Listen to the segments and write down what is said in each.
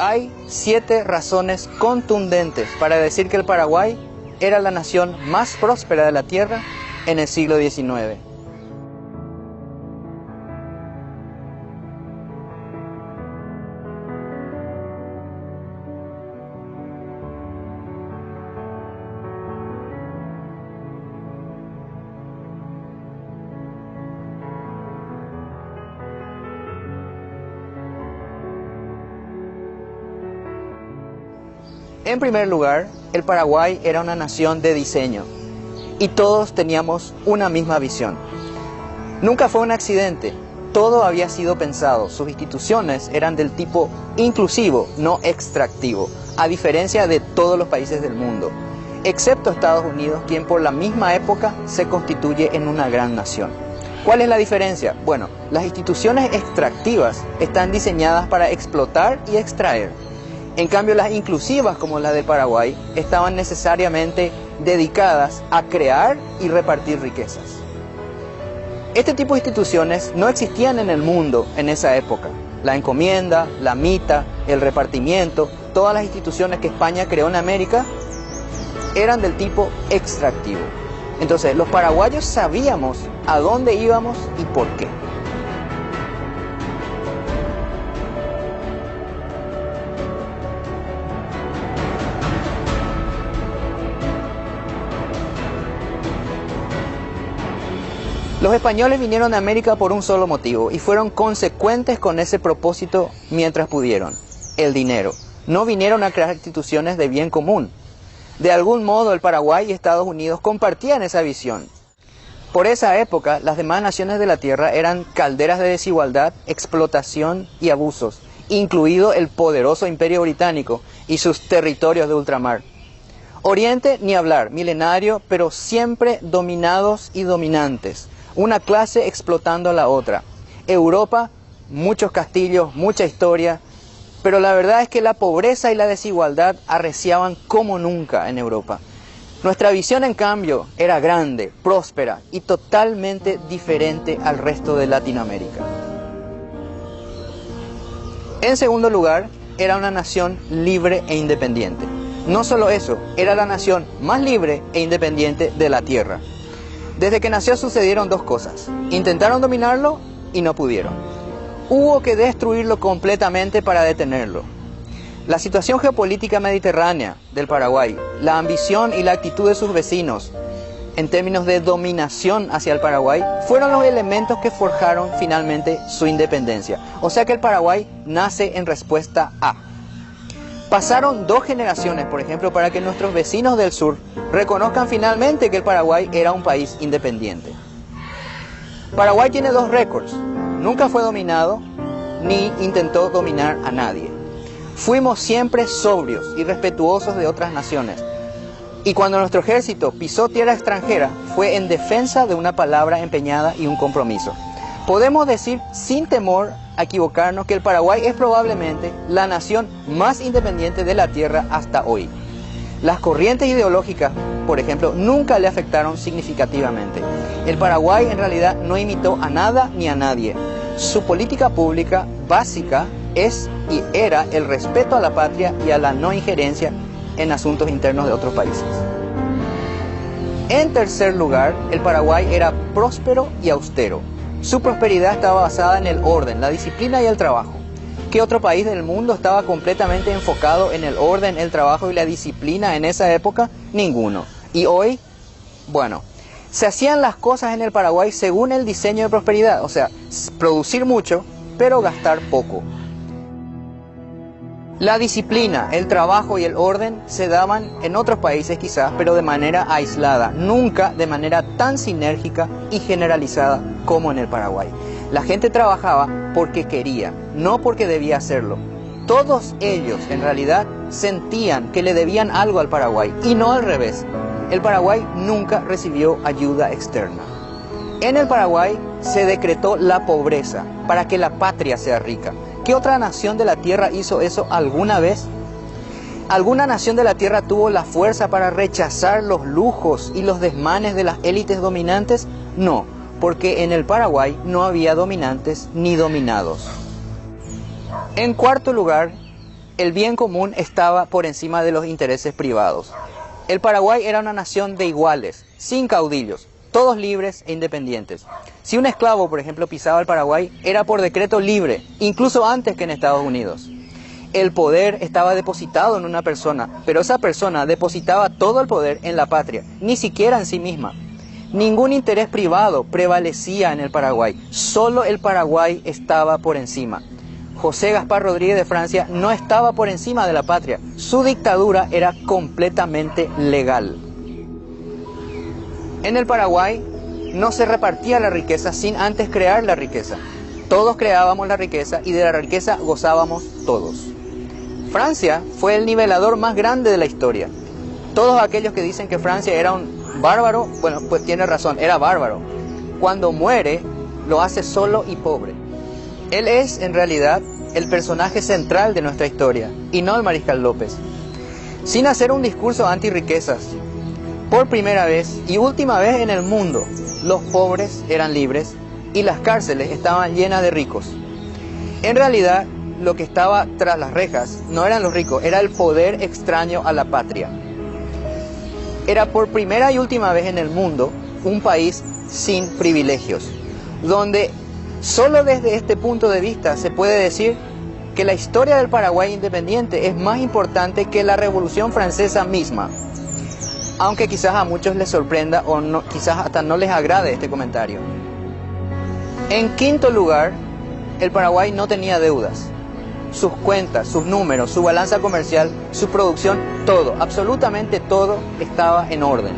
Hay 7 razones contundentes para decir que el Paraguay era la nación más próspera de la tierra en el siglo XIX. En primer lugar, el Paraguay era una nación de diseño y todos teníamos una misma visión. Nunca fue un accidente, todo había sido pensado, sus instituciones eran del tipo inclusivo, no extractivo, a diferencia de todos los países del mundo, excepto Estados Unidos, quien por la misma época se constituye en una gran nación. ¿Cuál es la diferencia? Bueno, las instituciones extractivas están diseñadas para explotar y extraer. En cambio, las inclusivas, como la de Paraguay, estaban necesariamente dedicadas a crear y repartir riquezas. Este tipo de instituciones no existían en el mundo en esa época. La encomienda, la mita, el repartimiento, todas las instituciones que España creó en América eran del tipo extractivo. Entonces, los paraguayos sabíamos a dónde íbamos y por qué. Los españoles vinieron a América por un solo motivo y fueron consecuentes con ese propósito mientras pudieron: el dinero. No vinieron a crear instituciones de bien común. De algún modo el Paraguay y Estados Unidos compartían esa visión. Por esa época las demás naciones de la tierra eran calderas de desigualdad, explotación y abusos, incluido el poderoso Imperio Británico y sus territorios de ultramar. Oriente ni hablar, milenario, pero siempre dominados y dominantes. Una clase explotando a la otra. Europa, muchos castillos, mucha historia, pero la verdad es que la pobreza y la desigualdad arreciaban como nunca en Europa. Nuestra visión, en cambio, era grande, próspera y totalmente diferente al resto de Latinoamérica. En segundo lugar, era una nación libre e independiente. No solo eso, era la nación más libre e independiente de la tierra. Desde que nació sucedieron dos cosas: intentaron dominarlo y no pudieron. Hubo que destruirlo completamente para detenerlo. La situación geopolítica mediterránea del Paraguay, la ambición y la actitud de sus vecinos en términos de dominación hacia el Paraguay, fueron los elementos que forjaron finalmente su independencia. O sea que el Paraguay nace en respuesta a. Pasaron 2 generaciones, por ejemplo, para que nuestros vecinos del sur reconozcan finalmente que el Paraguay era un país independiente. Paraguay tiene 2 récords: nunca fue dominado ni intentó dominar a nadie. Fuimos siempre sobrios y respetuosos de otras naciones. Y cuando nuestro ejército pisó tierra extranjera, fue en defensa de una palabra empeñada y un compromiso. Podemos decir sin temor a equivocarnos que el Paraguay es probablemente la nación más independiente de la tierra hasta hoy. Las corrientes ideológicas, por ejemplo, nunca le afectaron significativamente. El Paraguay en realidad no imitó a nada ni a nadie. Su política pública básica es y era el respeto a la patria y a la no injerencia en asuntos internos de otros países. En tercer lugar, el Paraguay era próspero y austero. Su prosperidad estaba basada en el orden, la disciplina y el trabajo. ¿Qué otro país del mundo estaba completamente enfocado en el orden, el trabajo y la disciplina en esa época? Ninguno. Y hoy, bueno, se hacían las cosas en el Paraguay según el diseño de prosperidad, o sea, producir mucho, pero gastar poco. La disciplina, el trabajo y el orden se daban en otros países quizás, pero de manera aislada, nunca de manera tan sinérgica y generalizada como en el Paraguay. La gente trabajaba porque quería, no porque debía hacerlo. Todos ellos, en realidad, sentían que le debían algo al Paraguay, y no al revés. El Paraguay nunca recibió ayuda externa. En el Paraguay se decretó la pobreza para que la patria sea rica. ¿Qué otra nación de la tierra hizo eso alguna vez? ¿Alguna nación de la tierra tuvo la fuerza para rechazar los lujos y los desmanes de las élites dominantes? No, porque en el Paraguay no había dominantes ni dominados. En cuarto lugar, el bien común estaba por encima de los intereses privados. El Paraguay era una nación de iguales, sin caudillos, todos libres e independientes. Si un esclavo, por ejemplo, pisaba el Paraguay, era por decreto libre, incluso antes que en Estados Unidos. El poder estaba depositado en una persona, pero esa persona depositaba todo el poder en la patria, ni siquiera en sí misma. Ningún interés privado prevalecía en el Paraguay, solo el Paraguay estaba por encima. José Gaspar Rodríguez de Francia no estaba por encima de la patria, su dictadura era completamente legal. En el Paraguay no se repartía la riqueza sin antes crear la riqueza. Todos creábamos la riqueza y de la riqueza gozábamos todos. Francia fue el nivelador más grande de la historia. Todos aquellos que dicen que Francia era un bárbaro, bueno, pues tiene razón, era bárbaro. Cuando muere, lo hace solo y pobre. Él es, en realidad, el personaje central de nuestra historia, y no el Mariscal López. Sin hacer un discurso anti-riquezas, por primera vez y última vez en el mundo, los pobres eran libres y las cárceles estaban llenas de ricos. En realidad, lo que estaba tras las rejas no eran los ricos, era el poder extraño a la patria. Era por primera y última vez en el mundo un país sin privilegios, donde solo desde este punto de vista se puede decir que la historia del Paraguay independiente es más importante que la Revolución Francesa misma. Aunque quizás a muchos les sorprenda o no, quizás hasta no les agrade este comentario. En quinto lugar, el Paraguay no tenía deudas. Sus cuentas, sus números, su balanza comercial, su producción, todo, absolutamente todo estaba en orden.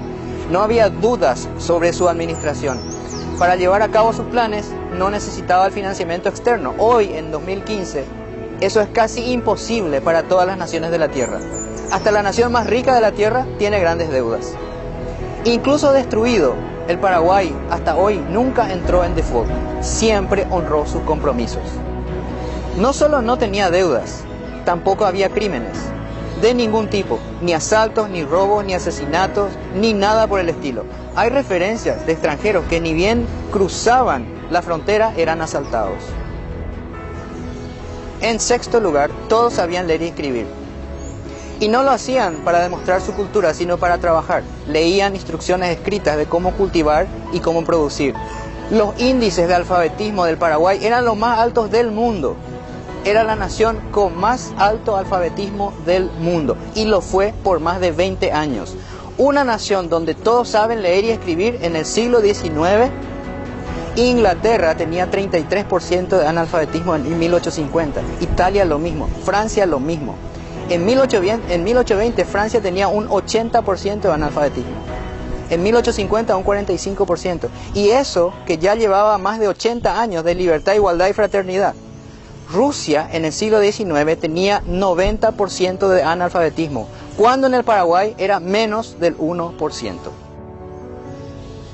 No había dudas sobre su administración. Para llevar a cabo sus planes no necesitaba el financiamiento externo. Hoy, en 2015, eso es casi imposible para todas las naciones de la Tierra. Hasta la nación más rica de la Tierra tiene grandes deudas. Incluso destruido, el Paraguay hasta hoy nunca entró en default. Siempre honró sus compromisos. No solo no tenía deudas, tampoco había crímenes. De ningún tipo, ni asaltos, ni robos, ni asesinatos, ni nada por el estilo. Hay referencias de extranjeros que ni bien cruzaban la frontera eran asaltados. En sexto lugar, todos sabían leer y escribir. Y no lo hacían para demostrar su cultura, sino para trabajar. Leían instrucciones escritas de cómo cultivar y cómo producir. Los índices de alfabetismo del Paraguay eran los más altos del mundo. Era la nación con más alto alfabetismo del mundo y lo fue por más de 20 años. Una nación donde todos saben leer y escribir en el siglo XIX. Inglaterra tenía 33% de analfabetismo en 1850, Italia lo mismo, Francia lo mismo. En 1820 Francia tenía un 80% de analfabetismo, en 1850 un 45%, y eso que ya llevaba más de 80 años de libertad, igualdad y fraternidad. Rusia en el siglo XIX tenía 90% de analfabetismo, cuando en el Paraguay era menos del 1%.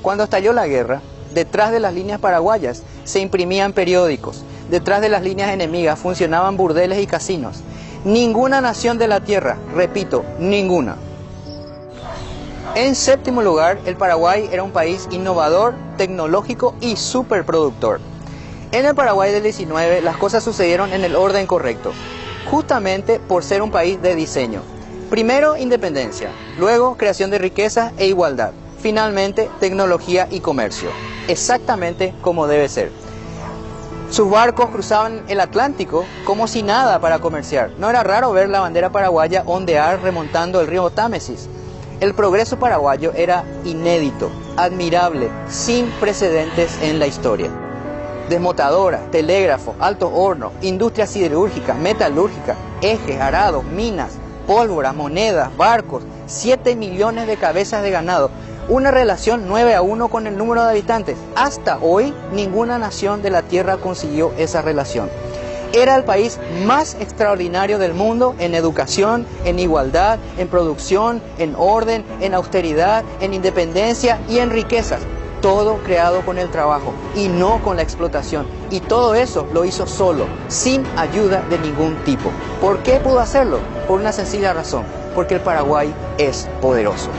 Cuando estalló la guerra, detrás de las líneas paraguayas se imprimían periódicos, detrás de las líneas enemigas funcionaban burdeles y casinos. Ninguna nación de la Tierra, repito, ninguna. En séptimo lugar, el Paraguay era un país innovador, tecnológico y superproductor. En el Paraguay del 19 las cosas sucedieron en el orden correcto, justamente por ser un país de diseño. Primero independencia, luego creación de riqueza e igualdad, finalmente tecnología y comercio, exactamente como debe ser. Sus barcos cruzaban el Atlántico como si nada para comerciar. No era raro ver la bandera paraguaya ondear remontando el río Támesis. El progreso paraguayo era inédito, admirable, sin precedentes en la historia. Desmotadoras, telégrafo, alto horno, industria siderúrgica, metalúrgica, ejes, arados, minas, pólvora, monedas, barcos, 7 millones de cabezas de ganado, una relación 9-1 con el número de habitantes. Hasta hoy, ninguna nación de la Tierra consiguió esa relación. Era el país más extraordinario del mundo en educación, en igualdad, en producción, en orden, en austeridad, en independencia y en riquezas. Todo creado con el trabajo y no con la explotación. Y todo eso lo hizo solo, sin ayuda de ningún tipo. ¿Por qué pudo hacerlo? Por una sencilla razón, porque el Paraguay es poderoso.